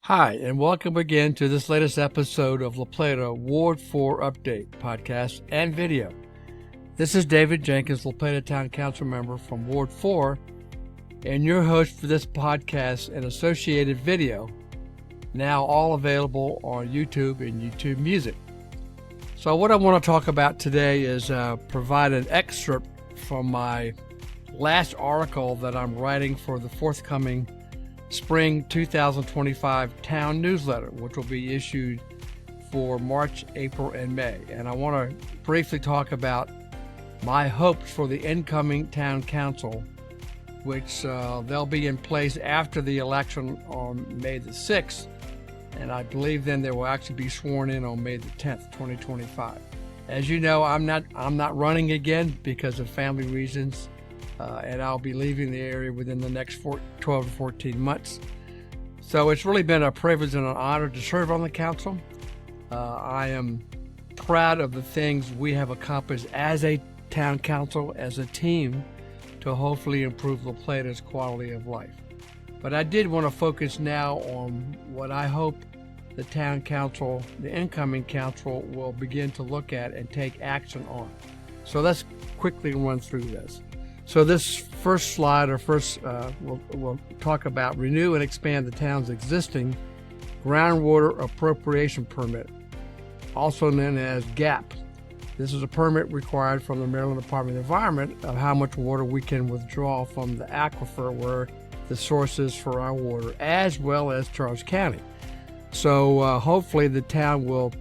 Hi, and welcome again to this latest episode of La Plata Ward 4 Update podcast and video. This is David Jenkins, La Plata Town Council member from Ward 4, and your host for this podcast and associated video, now all available on YouTube and YouTube Music. So what I want to talk about today is provide an excerpt from my last article that I'm writing for the forthcoming Spring 2025 Town Newsletter, which will be issued for March, April, and May. And I want to briefly talk about my hopes for the incoming Town Council, which they'll be in place after the election on May the 6th. And I believe then they will actually be sworn in on May the 10th, 2025. As you know, I'm not running again because of family reasons. And I'll be leaving the area within the next 12 to 14 months. So it's really been a privilege and an honor to serve on the council. I am proud of the things we have accomplished as a town council, as a team, to hopefully improve La Plata's quality of life. But I did want to focus now on what I hope the town council, the incoming council, will begin to look at and take action on. So let's quickly run through this. So this first slide, we'll talk about renew and expand the town's existing groundwater appropriation permit, also known as GAP. This is a permit required from the Maryland Department of Environment of how much water we can withdraw from the aquifer where the source is for our water, as well as Charles County. So hopefully the town will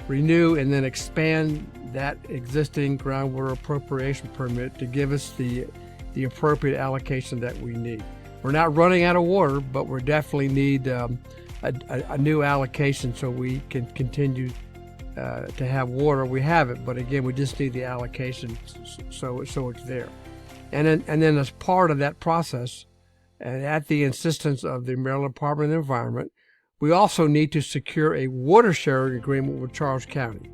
renew and then expand that existing groundwater appropriation permit to give us the appropriate allocation that we need. We're not running out of water, but we definitely need a new allocation so we can continue to have water. We have it, but again, we just need the allocation so it's there. And then as part of that process, and at the insistence of the Maryland Department of Environment, we also need to secure a water sharing agreement with Charles County.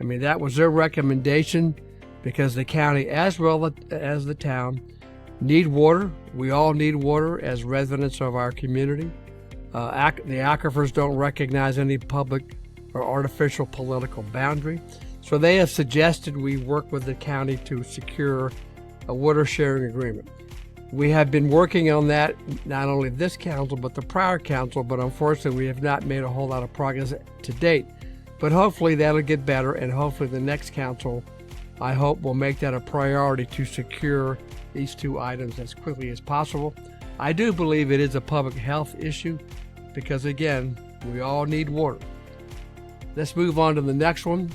I mean, that was their recommendation because the county, as well as the town, need water. We all need water as residents of our community. The aquifers don't recognize any public or artificial political boundary. So they have suggested we work with the county to secure a water sharing agreement. We have been working on that, not only this council, but the prior council, but unfortunately we have not made a whole lot of progress to date. But hopefully that'll get better, and hopefully the next council, I hope, will make that a priority to secure these two items as quickly as possible. I do believe it is a public health issue because, again, we all need water. Let's move on to the next one.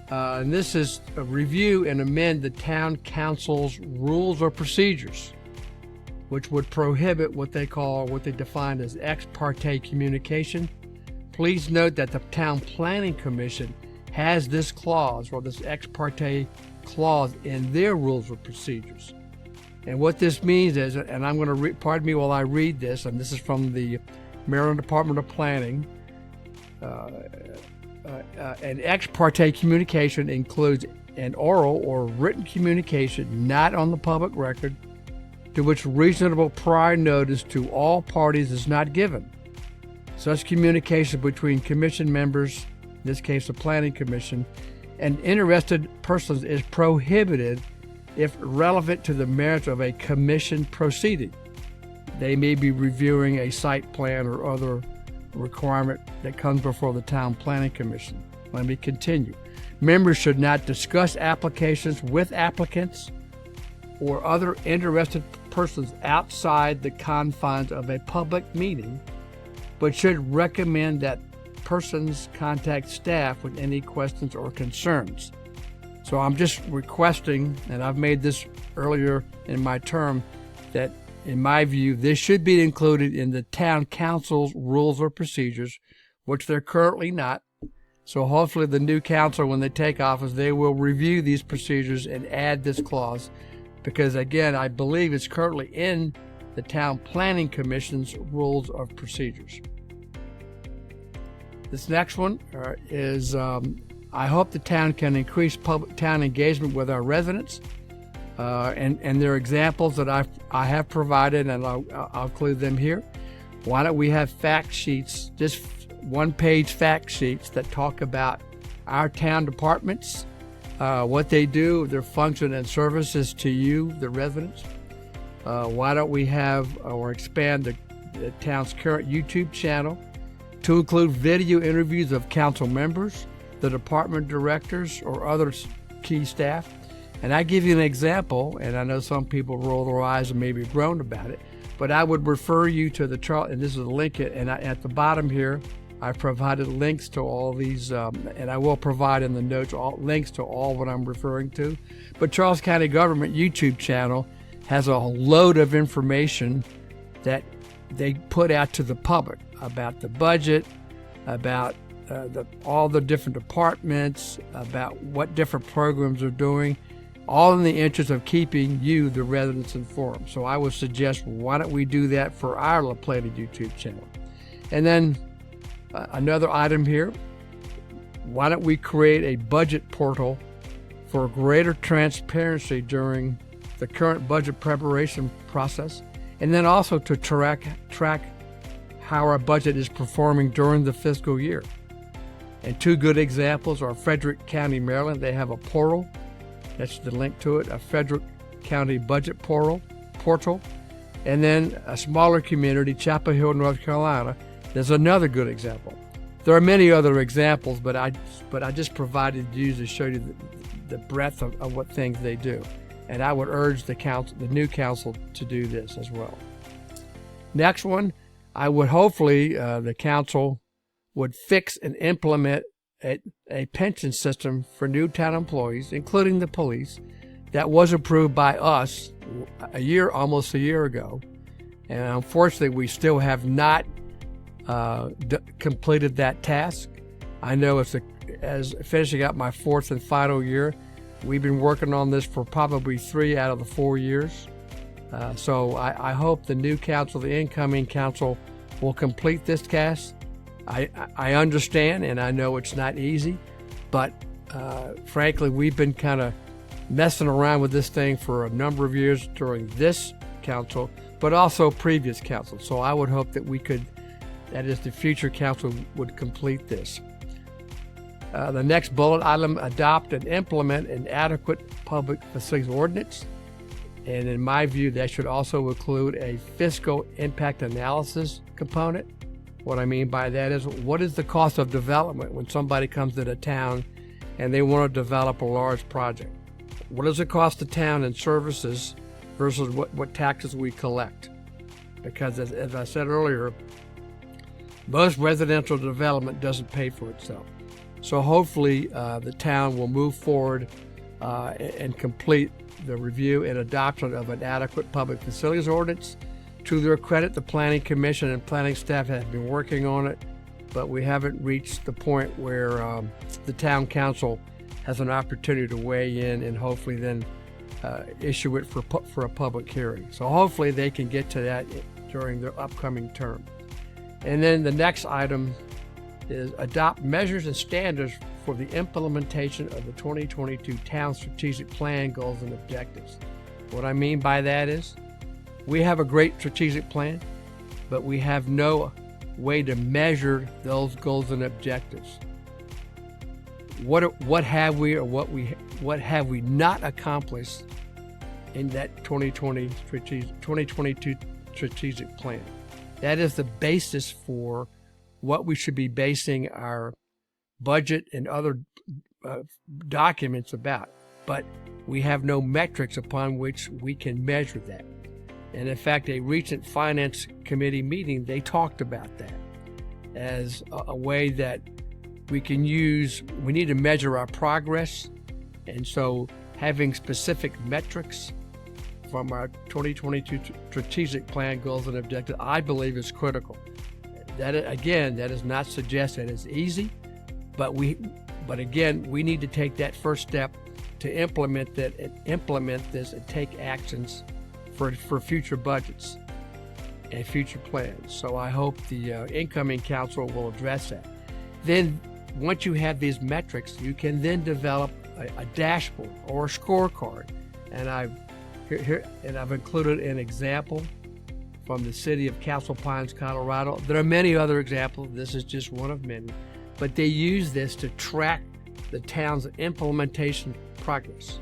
And this is a review and amend the town council's rules or procedures, which would prohibit what they define as ex parte communication. Please note that the Town Planning Commission has this clause, or this ex parte clause, in their rules of procedures. And what this means is, and I'm going to pardon me while I read this, and this is from the Maryland Department of Planning, an ex parte communication includes an oral or written communication not on the public record to which reasonable prior notice to all parties is not given. Such communication between commission members, in this case the Planning Commission, and interested persons is prohibited if relevant to the merits of a commission proceeding. They may be reviewing a site plan or other requirement that comes before the Town Planning Commission. Let me continue. Members should not discuss applications with applicants or other interested persons outside the confines of a public meeting, but should recommend that persons contact staff with any questions or concerns. So I'm just requesting, and I've made this earlier in my term, that in my view, this should be included in the town council's rules or procedures, which they're currently not. So hopefully the new council, when they take office, they will review these procedures and add this clause, because again, I believe it's currently in the Town Planning Commission's rules of procedures. This next one is, I hope the town can increase public town engagement with our residents. And there are examples that I have provided, and I'll include them here. Why don't we have fact sheets, just one-page fact sheets that talk about our town departments, what they do, their function and services to you, the residents. Why don't we have or expand the town's current YouTube channel to include video interviews of council members, the department directors, or other key staff. And I give you an example, and I know some people roll their eyes and maybe groan about it, but I would refer you to the chart, and this is a link, and at the bottom here, I provided links to all these, and I will provide in the notes links to all what I'm referring to. But Charles County Government YouTube channel has a load of information that they put out to the public about the budget, about all the different departments, about what different programs are doing, all in the interest of keeping you, the residents, informed. So I would suggest, why don't we do that for our La Plata YouTube channel? And then another item here, why don't we create a budget portal for greater transparency during the current budget preparation process, and then also to track how our budget is performing during the fiscal year. And two good examples are Frederick County, Maryland. They have a portal. That's the link to it, a Frederick County budget portal. And then a smaller community, Chapel Hill, North Carolina. There's another good example. There are many other examples, but I just provided you to show you the breadth of what things they do. And I would urge the new council to do this as well. Next one, I would hopefully the council would fix and implement a pension system for new town employees, including the police, that was approved by us almost a year ago. And unfortunately, we still have not completed that task. I know as finishing up my fourth and final year, we've been working on this for probably 3 out of the 4 years. So I hope the new council, the incoming council, will complete this task. I understand, and I know it's not easy, but frankly, we've been kind of messing around with this thing for a number of years during this council, but also previous council. So I would hope that that is, the future council would complete this. The next bullet item, adopt and implement an adequate public facilities ordinance. And in my view, that should also include a fiscal impact analysis component. What I mean by that is, what is the cost of development when somebody comes to the town and they want to develop a large project? What does it cost the town in services versus what taxes we collect? Because as I said earlier, most residential development doesn't pay for itself. So hopefully the town will move forward and complete the review and adoption of an adequate public facilities ordinance. To their credit, the Planning Commission and planning staff have been working on it, but we haven't reached the point where the town council has an opportunity to weigh in and hopefully then issue it for a public hearing. So hopefully they can get to that during their upcoming term. And then the next item is adopt measures and standards for the implementation of the 2022 Town Strategic Plan goals and objectives. What I mean by that is, we have a great strategic plan, but we have no way to measure those goals and objectives. What have we not accomplished in that 2022 strategic plan? That is the basis for what we should be basing our budget and other documents about. But we have no metrics upon which we can measure that. And in fact, a recent Finance Committee meeting, they talked about that as a way that we can use. We need to measure our progress. And so having specific metrics from our 2022 strategic plan goals and objectives, I believe, is critical. That is not suggested it's easy, but again, we need to take that first step to implement this and take actions for future budgets and future plans. So I hope the incoming council will address that. Then once you have these metrics, you can then develop a dashboard or a scorecard. And I've included an example from the city of Castle Pines, Colorado. There are many other examples. This is just one of many. But they use this to track the town's implementation progress.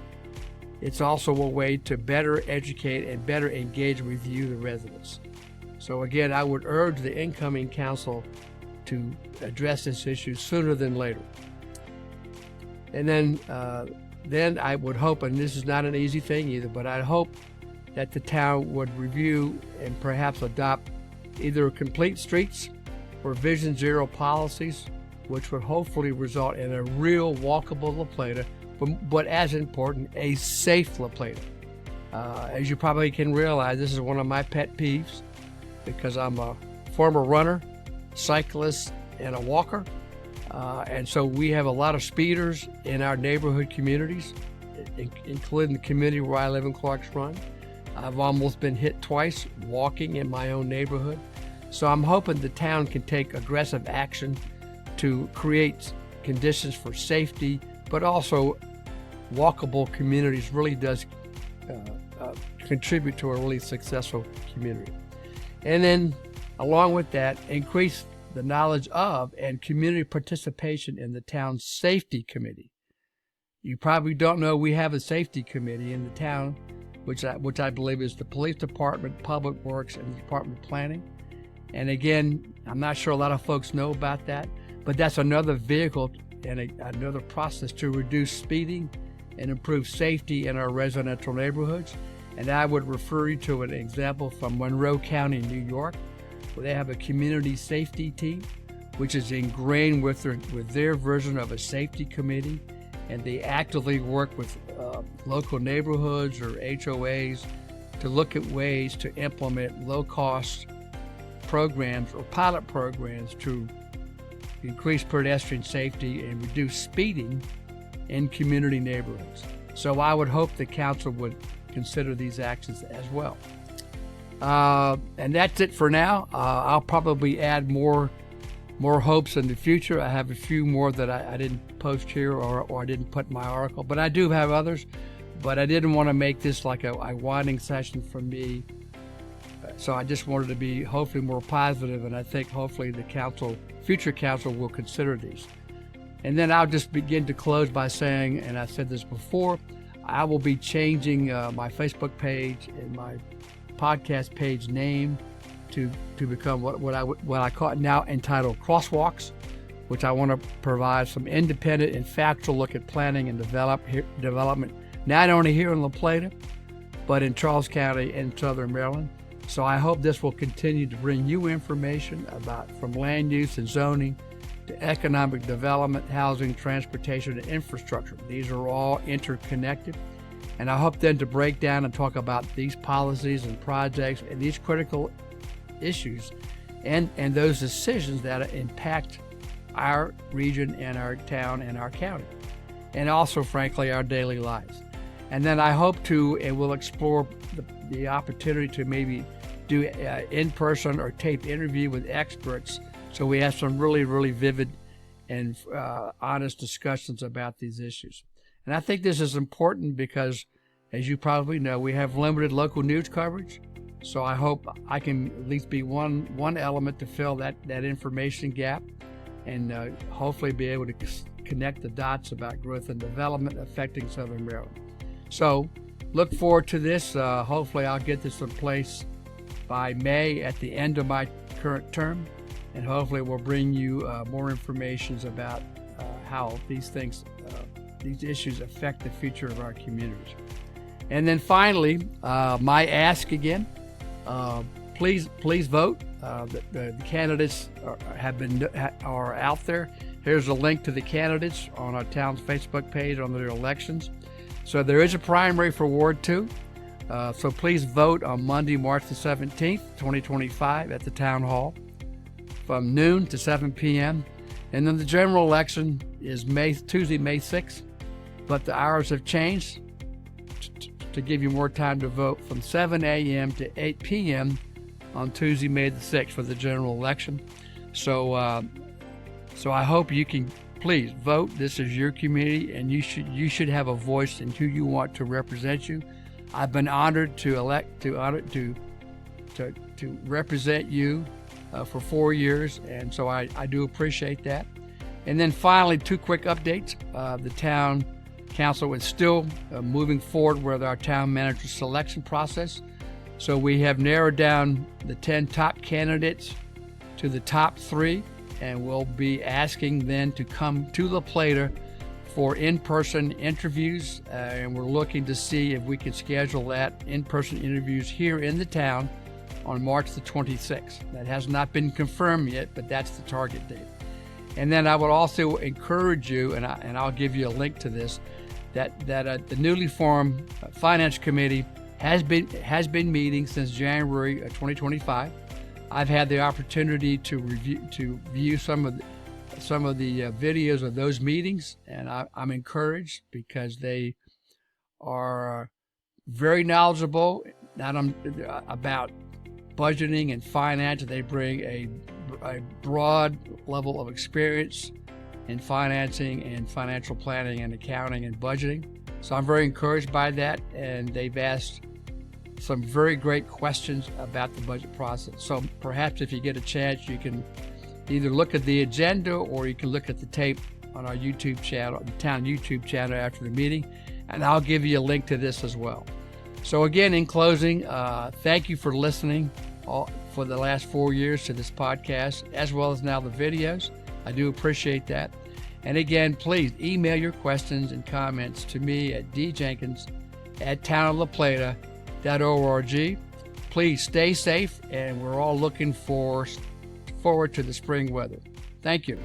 It's also a way to better educate and better engage and review the residents. So again, I would urge the incoming council to address this issue sooner than later. And then I would hope, and this is not an easy thing either, but I hope that the town would review and perhaps adopt either complete streets or Vision Zero policies, which would hopefully result in a real walkable La Plata, but as important, a safe La Plata. As you probably can realize, this is one of my pet peeves because I'm a former runner, cyclist, and a walker. And so we have a lot of speeders in our neighborhood communities, including the community where I live in Clark's Run. I've almost been hit twice walking in my own neighborhood. So I'm hoping the town can take aggressive action to create conditions for safety, but also walkable communities really does contribute to a really successful community. And then along with that, increase the knowledge of and community participation in the town's safety committee. You probably don't know we have a safety committee in the town, which I believe is the Police Department, Public Works, and the Department of Planning. And again, I'm not sure a lot of folks know about that, but that's another vehicle and another process to reduce speeding and improve safety in our residential neighborhoods. And I would refer you to an example from Monroe County, New York, where they have a community safety team, which is ingrained with their version of a safety committee. And they actively work with local neighborhoods or HOAs to look at ways to implement low-cost programs or pilot programs to increase pedestrian safety and reduce speeding in community neighborhoods. So I would hope the council would consider these actions as well. And that's it for now. I'll probably add more hopes in the future. I have a few more that I didn't post here or I didn't put in my article, but I do have others. But I didn't want to make this like a winding session for me. So I just wanted to be hopefully more positive, and I think hopefully the future council will consider these. And then I'll just begin to close by saying, and I said this before, I will be changing my Facebook page and my podcast page name to become what I call it now entitled Crosswalks, which I want to provide some independent and factual look at planning and development, not only here in La Plata, but in Charles County and Southern Maryland. So I hope this will continue to bring you information from land use and zoning to economic development, housing, transportation, and infrastructure. These are all interconnected. And I hope then to break down and talk about these policies and projects and these critical issues and those decisions that impact our region and our town and our county, and also, frankly, our daily lives. And then I hope and we'll explore the opportunity to maybe do in-person or taped interview with experts so we have some really, really vivid and honest discussions about these issues. And I think this is important because, as you probably know, we have limited local news coverage. So I hope I can at least be one element to fill that information gap and hopefully be able to connect the dots about growth and development affecting Southern Maryland. So look forward to this. Hopefully I'll get this in place by May at the end of my current term, and hopefully we'll bring you more information about how these issues affect the future of our communities. And then finally, my ask again, please vote. The candidates are out there. Here's a link to the candidates on our town's Facebook page on their elections. So there is a primary for Ward 2. So please vote on Monday, March the 17th, 2025 at the Town Hall from noon to 7 p.m. And then the general election is Tuesday, May 6th, but the hours have changed to give you more time to vote from 7 a.m. to 8 p.m. on Tuesday, May the 6th for the general election. So I hope you can please vote. This is your community, and you should have a voice in who you want to represent you. I've been honored to to represent you for 4 years, and so I do appreciate that. And then finally, 2 quick updates. The town council is still moving forward with our town manager selection process. So we have narrowed down the 10 top candidates to the top 3, and we'll be asking them to come to La Plata for in-person interviews, and we're looking to see if we can schedule that in-person interviews here in the town on March the 26th. That has not been confirmed yet, but that's the target date. And then I would also encourage you, and I'll give you a link to this, that the newly formed Finance Committee has been meeting since January 2025. I've had the opportunity to view some of the videos of those meetings, and I'm encouraged because they are very knowledgeable about budgeting and finance. They bring a broad level of experience in financing and financial planning and accounting and budgeting. So I'm very encouraged by that, and they've asked some very great questions about the budget process. So perhaps if you get a chance, you can either look at the agenda or you can look at the tape on our YouTube channel, the town YouTube channel after the meeting, and I'll give you a link to this as well. So again, in closing, thank you for listening for the last 4 years to this podcast, as well as now the videos. I do appreciate that. And again, please email your questions and comments to me at djenkins@townoflaplata.org. Please stay safe, and we're all looking forward to the spring weather. Thank you.